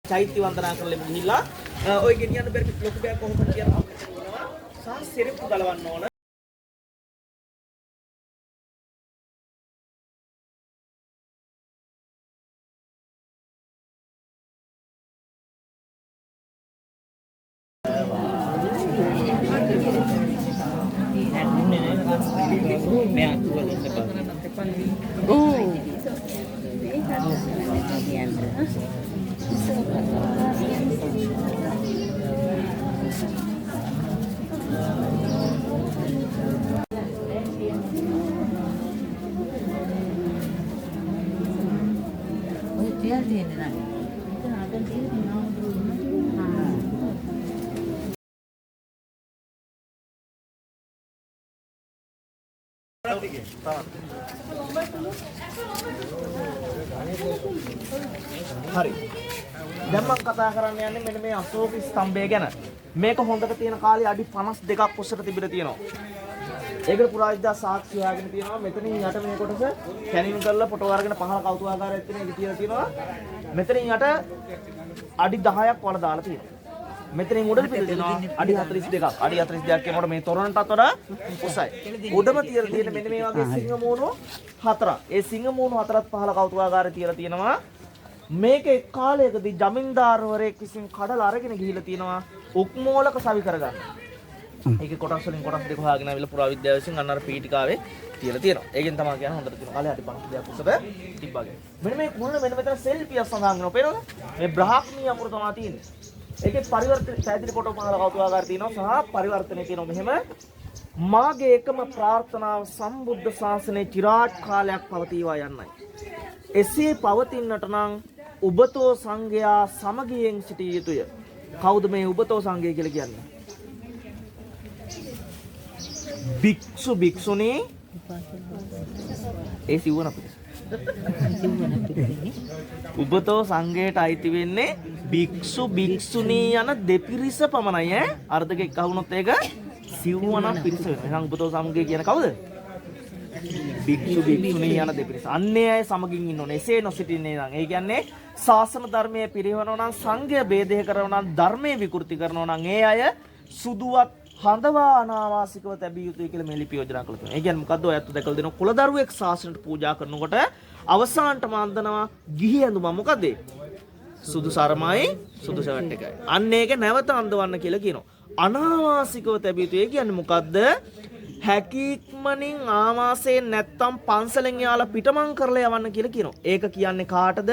චෛත්‍ය වන්දනා කරලා ගිහිල්ලා ඔය ගෙනියන්න බැරි ලොකු බෑග් කොහොමද කියලා සහ සෙරෙප්පු ගලවන්න ඕන. හරි. දැන් මම කතා කරන්න යන්නේ මෙන්න මේ අශෝක ස්තම්භය ගැන. මේක හොඳට තියෙන කාලේ අඩි 52ක් උසට තිබිලා තියෙනවා. ඒකට පුරාවිද්‍යා සාක්ෂි හොයාගෙන තියෙනවා. මෙතනින් යට මේ කොටස කැනින් කරලා ෆොටෝ අරගෙන පහළ කෞතුකාගාරයක් තියෙන එක තියලා තියෙනවා. මෙතනින් යට අඩි 10ක් වල දාලා තියෙනවා. මෙතනින් උඩට පිට දෙනවා අඩි 42ක්. අඩි 42ක් කියනකොට මේ තොරණටත් වඩා උසයි. උඩම තියලා තියෙන මෙන්න මේ වගේ සිංහ මූණු හතරක්. ඒ සිංහ මූණු හතරත් පහළ කෞතුකාගාරය තියලා තියෙනවා. මේක එක් කාලයකදී ජමින්දාරවරයෙක් විසින් කඩලා අරගෙන ගිහිල්ලා තියෙනවා උක්මෝලක සවි කරගන්න. ඒකේ කොටස් වලින් කොටස් දෙක හොයාගෙන ආවිල්ලා පුරාවිද්‍යාව විසින් අන්න අර පීඨිකාවේ තියලා තියෙනවා. ඒකෙන් තමයි කියන්නේ හොඳට තියෙන කාලේ අඩි 52ක් උසට තිබ්බාගේ. මෙන්න මේ කුණ මෙන්න මෙතන සෙල්ෆියක් සඳහන් වෙනවා. පේනවද? මේ බ්‍රාහ්මණී අකුර තමයි තියෙන්නේ. ඒකේ පරිවර්තන පැහැදිලි ෆොටෝ පහළ කෞතුකාගාරය තියෙනවා සහ පරිවර්තනය තියෙනවා මෙහෙම මාගේ එකම ප්‍රාර්ථනාව සම්බුද්ධ ශාසනයේ চিරාත් කාලයක් පවතිවා යන්නයි. එසේ පවතින්නට නම් උබතෝ සංඝයා සමගියෙන් සිටිය යුතුය. කවුද මේ උබතෝ සංඝය කියලා කියන්නේ? භික්ෂු භික්ෂුණී ඒ සිවණ අපිට. උබතෝ සංඝයට අයිති වෙන්නේ භික්ෂු භික්ෂුණී යන දෙපිරිස පමණයි ඈ. අර්ධක එක්ක වුණොත් ඒක සිව්වණක් පිරිස වෙනවා. එහෙනම් උබතෝ සංඝය කියන කවුද? භික්ෂු භික්ෂුණී යන දෙපිරිස. අන්නේ අය සමගින් ඉන්න ඕනේ. එසේ නොසිටින්නේ නම් ඒ කියන්නේ ශාසන ධර්මයේ පිරිනවනවා නම් සංඝය ભેදය කරනවා නම් ධර්මයේ විකෘති කරනවා නම් ඒ අය සුදුවත් හඳවා අනාවාසිකව තැබිය යුතුයි කියලා මේ ලිපි යෝජනා කළා තියෙනවා. ඒ කියන්නේ මොකද්ද? ඔයත් දැකලා දෙනවා කුලදරුවෙක් ශාසනයට පූජා කරනකොට අවසානට මාන්දනවා ගිහි ඇඳුම මොකද්ද? සුදු සරමයි සුදු ෂර්ට් එකයි. අන්න ඒක නැවත අඳවන්න කියලා කියනවා. අනාවාසිකව තැබිය යුතුයි. ඒ කියන්නේ මොකද්ද? හැකියක්මනින් ආවාසයෙන් නැත්තම් පන්සලෙන් යාලා පිටමං කරලා යවන්න කියලා කියනවා. ඒක කියන්නේ කාටද?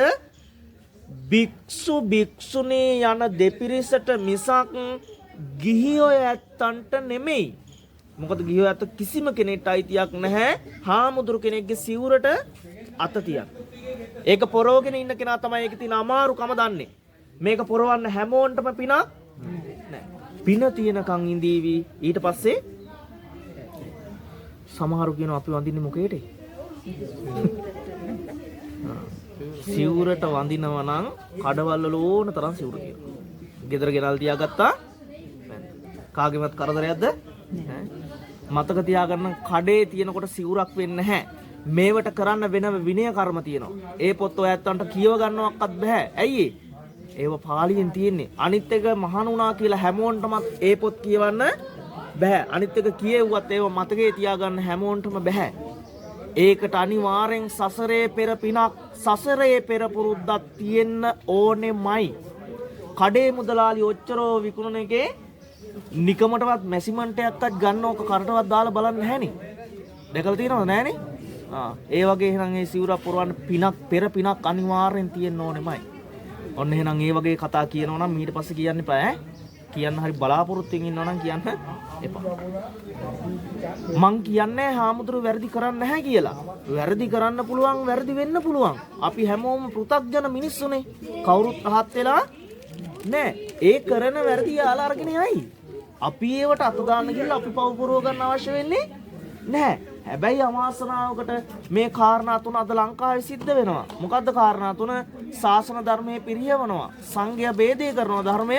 භික්ෂු භික්ෂුණී යන දෙපිරිසට මිසක් ගිහියෝ ඇත්තන්ට නෙමෙයි. මොකද ගිහියෝ ඇත්ත කිසිම කෙනෙක්ට අයිතියක් නැහැ හාමුදුරු කෙනෙක්ගේ සිවුරට අත තියන්න. ඒක පොරවගෙන ඉන්න කෙනා තමයි ඒකේ තියෙන අමාරුකම දන්නේ. මේක පොරවන්න හැමෝන්ටම පිනක් නැහැ. පින තියෙනකන් ඉඳීවි. ඊට පස්සේ සමහරු කියනවා අපි වඳින්නේ මොකේද? සිවුරට වඳිනවා නම් කඩවල වල ඕන තරම් සිවුරු තියෙනවා. ගෙදර ගෙනල් තියාගත්තා කාගේවත් කරදරයක්ද? මතක තියාගන්න කඩේ තියෙනකොට සිවුරක් වෙන්නේ නැහැ. මේවට කරන්න වෙන විනය කර්ම තියෙනවා. ඒ පොත් ඔය ඇත්තන්ට කියව ගන්නවක්වත් බෑ. ඇයි ඒව පාලියෙන් තියෙන්නේ. අනිත් එක මහාන වුණා කියලා හැමෝන්ටම ඒ පොත් කියවන්න බෑ. අනිත් එක කියෙව්වත් ඒව මතකේ තියාගන්න හැමෝන්ටම බෑ. ඒකට අනිවාර්යෙන් සසරේ පෙර පිනක් සසරේ පෙර පුරුද්දක් තියෙන්න ඕනෙමයි. කඩේ මුදලාලි ඔච්චරෝ විකුණන එකේ නිකමටවත් මැසිමන්ට් එකක්වත් ගන්න ඕක කරටවත් දාලා බලන්න නැහනේ. දැකලා තියෙනවද නැහනේ? ඒ වගේ එහෙනම් ඒ සිවුරක් පුරවන්න පිනක් පෙර පිනක් අනිවාර්යෙන් තියෙන්න ඕනෙමයි. ඔන්න එහෙනම් ඒ වගේ කතා කියනවා නම් ඊට පස්සේ කියන්න එපා ඈ. කියන්න හරි බලාපොරොත්තුෙන් ඉන්නවා නම් කියන්න එපා. මං කියන්නේ හාමුදුරු වැරදි කරන්නේ නැහැ කියලා. වැරදි කරන්න පුළුවන්, වැරදි වෙන්න පුළුවන්. අපි හැමෝම පෘථග්ජන මිනිස්සුනේ. කවුරුත් රහත් වෙලා නෑ. ඒ කරන වැරදි යාලා අරගෙන යයි. අපි ඒවට අත දාන්න ගිහලා අපි පව පුරව ගන්න අවශ්‍ය වෙන්නේ නැහැ. හැබැයි අවාසනාවකට මේ කාරණා තුන අද ලංකාවේ සිද්ධ වෙනවා. මොකද්ද කාරණා තුන? ශාසන ධර්මයේ පිරියවනවා. සංඝයා ભેදේ කරනවා. ධර්මය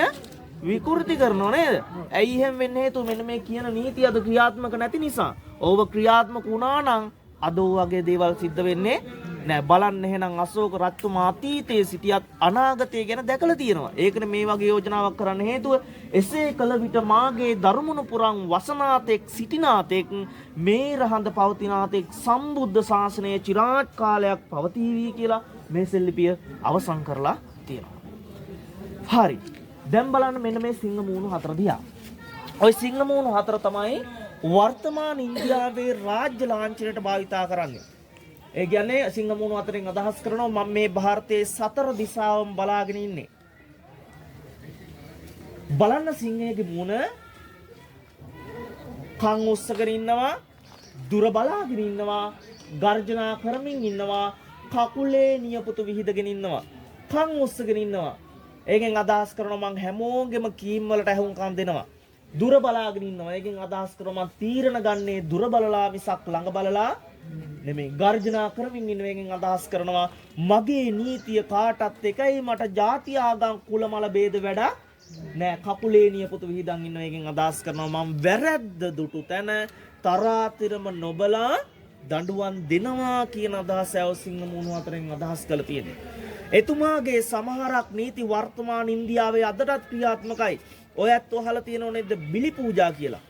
විකෘති කරනවා නේද? ඇයි එහෙම වෙන්නේ? හේතුව මෙන්න මේ කියන නීතිය අද ක්‍රියාත්මක නැති නිසා. ඕව ක්‍රියාත්මක වුණා නම් අද වගේ දේවල් සිද්ධ වෙන්නේ නෑ බලන්න එහෙනම් අශෝක රජතුමා අතීතයේ සිටියත් අනාගතය ගැන දැකලා තියෙනවා. ඒකනේ මේ වගේ යෝජනාවක් කරන්න හේතුව. එසේ කළ විට මාගේ ධර්මණු පුරන් වසනාතෙක් සිටිනාතෙක් මේ රහඳ පවතිනාතෙක් සම්බුද්ධ ශාසනය চিරාත් කාලයක් පවතිවි කියලා මේ සෙල්ලිපිය අවසන් කරලා තියෙනවා. හරි. දැන් බලන්න මෙන්න මේ සිංහ මූණු හතර දිහා. ওই සිංහ මූණු හතර තමයි වර්තමාන ඉන්දියාවේ රාජ්‍ය ලාංඡනයට භාවිතා කරන්නේ. ඒ කියන්නේ සිංහ මූණු හතරෙන් අදහස් කරනවා මම මේ ಭಾರತයේ සතර දිශාවම බලාගෙන ඉන්නේ. බලන්න සිංහයේ මූණ කන් උස්සගෙන ඉන්නවා, දුර බලාගෙන ඉන්නවා, ගර්ජනා කරමින් ඉන්නවා, කකුලේ නියපොතු විහිදගෙන ඉන්නවා, කන් උස්සගෙන ඉන්නවා. ඒකෙන් අදහස් කරනවා මං හැමෝගෙම කීම් වලට ඇහුම්කන් දෙනවා. දුර බලාගෙන ඉන්නවා. ඒකෙන් අදහස් කරනවා මං තීරණ ගන්නේ දුර බලලා මිසක් ළඟ බලලා නෙමෙයි. ගර්ජනා කරමින් ඉන්න එකෙන් අදහස් කරනවා මගේ නීතිය කාටත් එකයි මට ಜಾති ආගම් කුල මල ભેද වැඩ නෑ. කකුලේ නියපොතු විහිදන් ඉන්න එකෙන් අදහස් කරනවා මම වැරද්ද දුටු තැන තරාතිරම නොබලා දඬුවම් දෙනවා කියන අදහස සිංහ මූණු හතරෙන් අදහස් කළ තියෙනවා. එතුමාගේ සමහරක් නීති වර්තමාන ඉන්දියාවේ අදටත් ක්‍රියාත්මකයි. ඔයත් අහලා තියෙනව නේද බිලි පූජා කියලා.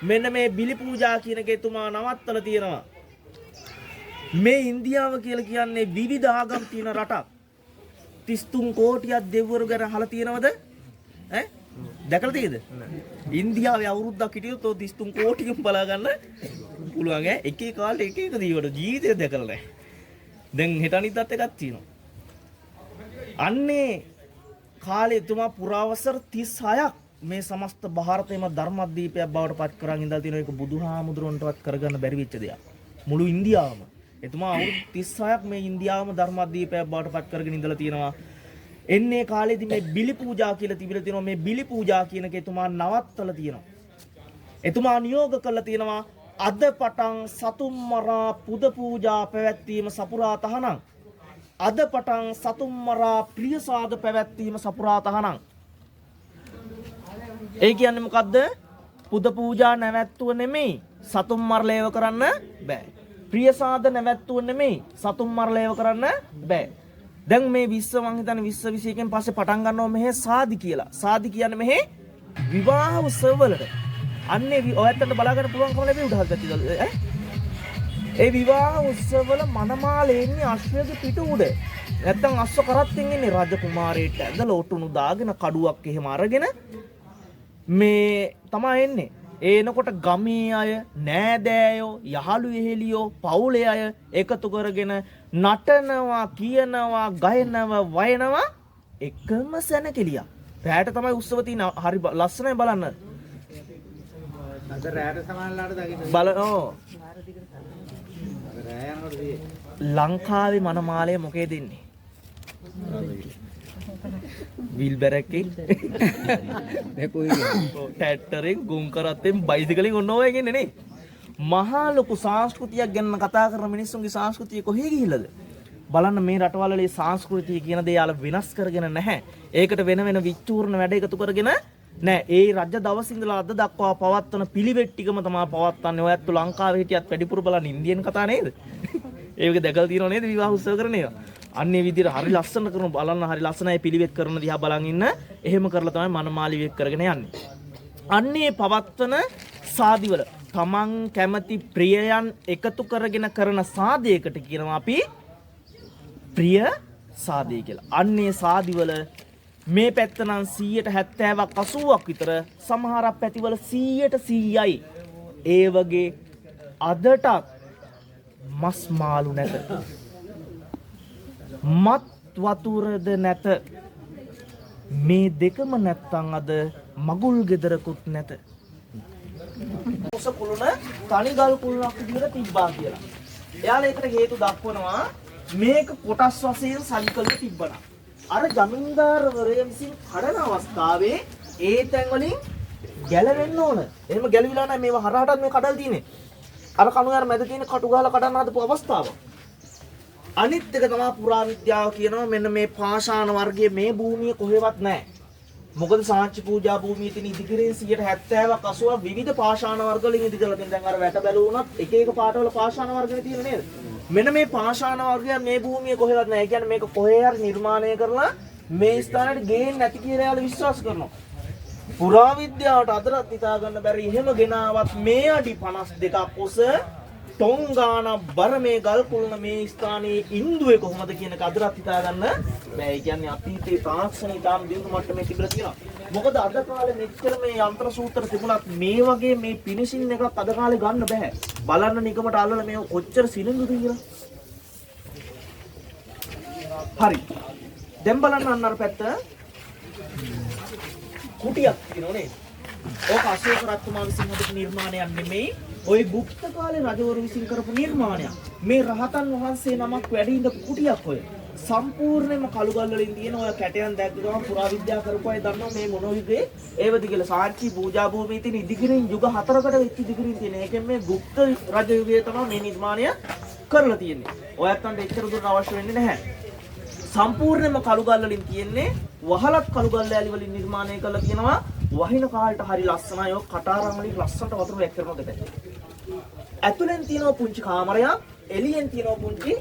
මෙන්න මේ බිලි පූජා කියන එක එතුමා නවත්තලා තියෙනවා. මේ ඉන්දියාව කියලා කියන්නේ විවිධ ආගම් තියෙන රටක්. 33 කෝටියක් දෙවිවරු ගැන අහලා තියෙනවද? ඈ? දැකලා තියෙද? ඉන්දියාවේ අවුරුද්දක් හිටියොත් ඔය 33 කෝටියම බලා ගන්න පුළුවන් ඈ. එක එක කාලේ එක එක දීවට ජීවිතේ දැකලා නැහැ. දැන් හෙට අනිද්දාත් එකක් තියෙනවා. අන්නේ කාලේ එතුමා පුරාවසර 36ක් මේ සමස්ත ಭಾರತයේම ධර්මදීපයක් බවට පත් කරන් ඉඳලා තියෙන එක බුදුහාමුදුරන්ටවත් කරගන්න බැරි වෙච්ච දෙයක්. මුළු ඉන්දියාවම එතුමා අවුරුදු 36ක් මේ ඉන්දියාවම ධර්මදීපයක් බවට පත් කරගෙන ඉඳලා තියෙනවා. එන්නේ කාලේදී මේ බිලි පූජා කියලා තිබිලා තියෙනවා. මේ බිලි පූජා කියන එක එතුමා නවත්තලා තියෙනවා. එතුමා නියෝග කළා තියෙනවා අද පටන් සතුම් මරා පුද පූජා පැවැත්වීම සපුරා තහනම්. අද පටන් සතුම් මරා ප්‍රියසාද පැවැත්වීම සපුරා තහනම්. ඒ කියන්නේ මොකද්ද? පුද පූජා නැවැත්තුව නෙමෙයි සතුම් මරලේව කරන්න බෑ. ප්‍රියසාද නැවැත්තුව නෙමෙයි සතුම් මරලේව කරන්න බෑ. දැන් මේ විශ්ව මං හිතන්නේ විශ්ව 21 පස්සේ පටන් ගන්නවා මෙහෙ සාදි කියලා. සාදි කියන්නේ මෙහෙ විවාහ උත්සවවලට. අන්නේ ඔයත්තන්ට බලාගන්න පුළුවන්කම ලැබෙයි උඩහත් පැත්තේ ඈ. ඒ විවාහ උත්සවවල මනමාලේ ඉන්නේ අශ්වයේ පිට උඩ. නැත්තම් අශ්ව කරත්තෙන් ඉන්නේ රජ කුමාරයෙක්ට ඇඳලා ඔටුනු දාගෙන කඩුවක් එහෙම අරගෙන මේ තමයි එන්නේ. එනකොට ගමේ අය, නෑදෑයෝ, යහළු එහෙලියෝ, පවුලේ අය එකතු කරගෙන නටනවා, කියනවා, ගයනවා, වයනවා එකම සැනකෙලියක්. රැයට තමයි උත්සව තියෙන. හරි ලස්සනයි බලන්න. අද රැයට සමානලාට දකින්න බලනෝ. ලංකාවේ මනමාලය මොකේද ඉන්නේ? වීල් බැරක්කේ ටැක්ටරෙන් ගොන් කරත්තෙන් බයිසිකලෙන් ඔන්න ඔය ගෙන්නේ නේ. මහා ලොකු සංස්කෘතියක් ගැන කතා කරන මිනිස්සුන්ගේ සංස්කෘතිය කොහේ ගිහිල්ලාද? බලන්න මේ රටවල සංස්කෘතිය කියන දේ යාල වෙනස් කරගෙන නැහැ. ඒකට වෙන වෙන විචූර්ණ වැඩ එකතු කරගෙන නෑ. ඒ රජ දවස් ඉඳලා අද දක්වා පවත්වන පිළිවෙත් ටිකම තමයි පවත්වන්නේ. ඔයත් ලංකාවේ හිටියත් වැඩිපුර බලන ඉන්දියන් කතා නේද? ඒක දැකලා තියෙනව නේද විවාහ උත්සව කරන ඒවා? අන්නේ විදිහට හරි ලස්සන කරන බලන්න හරි ලස්සනයි පිළිවෙත් කරන දිහා බලන් ඉන්න. එහෙම කරලා තමයි මනමාලි වෙක් කරගෙන යන්නේ. අන්නේ පවත්වන සාදිවල තමන් කැමති ප්‍රියයන් එකතු කරගෙන කරන සාදයකට කියනවා අපි ප්‍රිය සාදය කියලා. අන්නේ සාදිවල මේ පැත්ත නම් 70%ක් 80ක් විතර, සමහරක් පැතිවල 100%යි. ඒ වගේ අදටත් මස් මාළු නැත. මත් වතුරද නැත. මේ දෙකම නැත්තම් අද මගුල් ගෙදරකුත් නැත. මොස කුළුණ තනිගල් කුළුණක් විදියට තිබ්බා කියලා. එයාලා ඒකට හේතු දක්වනවා මේක කොටස් වශයෙන් සංකල්ප තිබ්බනා. අර ජමීන්දාරවරයා විසින් කඩන අවස්ථාවේ ඒ තැන් වලින් ගැලවෙන්න ඕන. එහෙම ගැලවිලා නැහැ මේව හරහටත් මේ කඩල් තියෙන්නේ. අර කණුවර මැද තියෙන කටු ගහලා කඩන්න හදපු අවස්ථාව. අනිත් එක තමයි පුරාවිද්‍යාව කියනවා මෙන්න මේ පාෂාණ වර්ගයේ මේ භූමිය කොහෙවත් නැහැ. මොකද සාංචි පූජා භූමියේ තියෙන ඉදිකිරීම 70%ක් 80ක් විවිධ පාෂාණ වර්ග වලින් ඉදිකලා තියෙන. දැන් අර වැට බැලුවොත් එක එක පාටවල පාෂාණ වර්ගනේ තියෙන නේද? මෙන්න මේ පාෂාණ වර්ගය මේ භූමියේ කොහෙවත් නැහැ. ඒ කියන්නේ මේක කොහේ හරි නිර්මාණය කරලා මේ ස්ථානයට ගේන්නේ නැති කියලා යාළුවෝ විශ්වාස කරනවා. පුරාවිද්‍යාවට අදටත් හිතා ගන්න බැරි එහෙම ගෙනාවත් මේ අඩි 52ක් උස ටොංගාන බර මේ ගල් කුළුණ මේ ස්ථානයේ ඉන්දුවේ කොහොමද කියන එක අදටත් හිතා ගන්න බෑ. ඒ කියන්නේ අතීතයේ තාක්ෂණික තාම දියුණු මට්ටමේ තිබිලා තියෙනවා. මොකද අද කාලේ මෙච්චර මේ යන්ත්‍ර සූත්‍ර තිබුණත් මේ වගේ මේ ෆිනිෂින් එකක් අද කාලේ ගන්න බෑ. බලන්න නිකමට අල්ලලා මේ කොච්චර සිලින්දුද කියලා. හරි. දැන් බලන්න අන්න අර පැත්ත කුටියක් තියෙනවනේ. ඕක අශෝක රජතුමා විසින් හදපු නිර්මාණයක් නෙමෙයි. ওই ගුප්ත කාලේ රජවරු විසින් කරපු නිර්මාණයක්. මේ රහතන් වහන්සේ නමක් වැඩ ඉඳපු කුටියක් ඔය. සම්පූර්ණයෙන්ම කළුගල් වලින් තියෙන ඔය කැටයන් දැක්ක ගමන් පුරාවිද්‍යා කරපු අය දන්නවා මේ මොන විදිහේ ඒවද කියලා. සාක්ෂි පූජා භූමියේ තියෙන ඉදිකිරින් යුග 4කට වෙච්ච ඉදිකිරින් තියෙන. ඒකෙන් මේ ගුප්ත රජ යුගයේ තමයි මේ නිර්මාණය කරලා තියෙන්නේ. ඔයත්තන්ට එච්චර දුර අවශ්‍ය වෙන්නේ නැහැ. සම්පූර්ණයෙන්ම කළුගල් වලින් තියෙන්නේ වහලත් කළුගල් ඇලි වලින් නිර්මාණය කරලා තියෙනවා. වහින කාලට හරි ලස්සනයි. ඔය කටාරම් වලින් ලස්සනට වතුර වැක් කරනවා දෙපැත්ත. ඇතුලෙන් තියෙනවා පුංචි කාමරයක්, එළියෙන් තියෙනවා පුංචි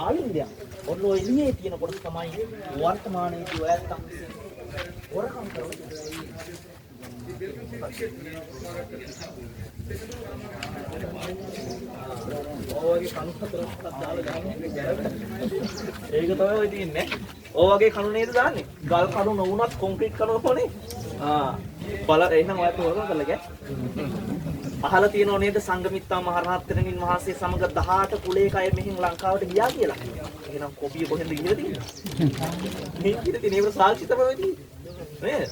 ආලින්දයක්. ඔන්න ඔය එළියේ තියෙන කොටස තමයි වර්තමානයේදී ඔයත්තන් වරකම් කරන්නේ. ඔයගේ කණු හතරක් දාලා ගන්නේ. ඒක තමයි ඔය තියෙන්නේ. ඔය වගේ කණු නේද දාන්නේ? ගල් කණු නොවුනත් කොන්ක්‍රීට් කණු ඕනේ. බල එහෙනම් ඔයත් වරකම් කරලා ගෑ. අහලා තියෙනව නේද සංගමිත්තා මහරහත් තෙරණින් වහන්සේ සමග 18 කුලයක අය මෙහින් ලංකාවට ගියා කියලා. එහෙනම් කොපිය කොහෙන්ද ගිහලා තියෙන්නේ? මේ කිව්ද නේද සාක්ෂි තමයි තියෙන්නේ. නේද?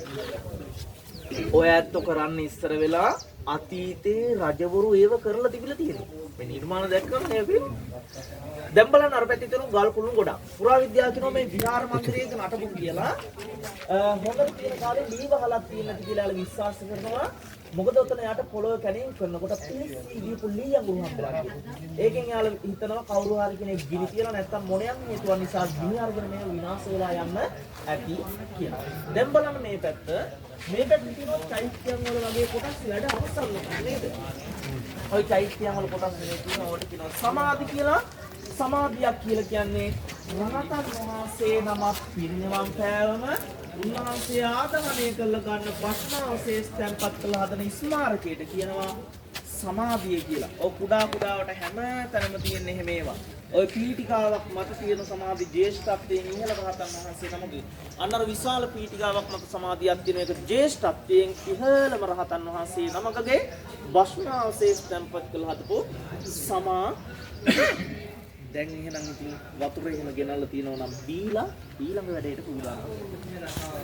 ඔය ඇත්ත කරන්නේ ඉස්සර වෙලා අතීතේ රජවරු ඒව කරලා තිබිලා තියෙනවා. මේ නිර්මාණ දැක්කම නේද? දැන් බලන්න අර පැත්තේ තියෙන ගල් කුළුණු ගොඩක්. පුරාවිද්‍යාව කියනවා මේ විහාර මන්දිරයක නටබු කියලා හොඳට තියෙන කාලේ දීවහලක් තියෙන නැති කියලා විශ්වාස කරනවා. මොකද උතන යාට පොළොව කැණීම් කරනකොට පිළිසීදී පුල්ලියන් ගුරු හම්බෙලා. ඒකෙන් යාළ හිතනවා කවුරු හරි කෙනෙක් ගිනි තියලා නැත්තම් මොණයක් හේතුව නිසා ගිනි අරගෙන මේ විනාශ වෙලා යන්න ඇති කියලා. දැන් බලන්න මේ පැත්ත. මේ පැත්තේ තියෙනවා චෛත්‍යයන් වල වගේ කොටස් වැඩ අවසන් නේද? ওই චෛත්‍යයන් වල කොටස් තියෙනවා ඕකට කියනවා සමාධි කියලා. සමාධියක් කියලා කියන්නේ රහතන් වහන්සේ නමක් පිරිනිවන් පෑවම උන්වහන්සේ ආදානය කරලා ගන්න ප්‍රශ්නාවශේෂ තැන්පත් කළ හදන ස්මාරකයට කියනවා සමාධිය කියලා. ඔය කුඩා කුඩාවට හැම තැනම තියෙන එහෙම ඒවා. ඔය පීඨිකාවක් මත තියෙන සමාධි ජේෂ්ඨත්වයෙන් ඉහළ රහතන් වහන්සේ නමගේ. අන්නර විශාල පීඨිකාවක් මත සමාධියක් තියෙන එක ජේෂ්ඨත්වයෙන් ඉහළම රහතන් වහන්සේ නමකගේ ප්‍රශ්නාවශේෂ තැන්පත් කළ හදපු සමා දැන් එහෙනම් ඉතින් වතුර එහෙම ගෙනල්ලා තියෙනවා නම් බීලා ඊළඟ වැඩේට පුරුදු වෙනවා.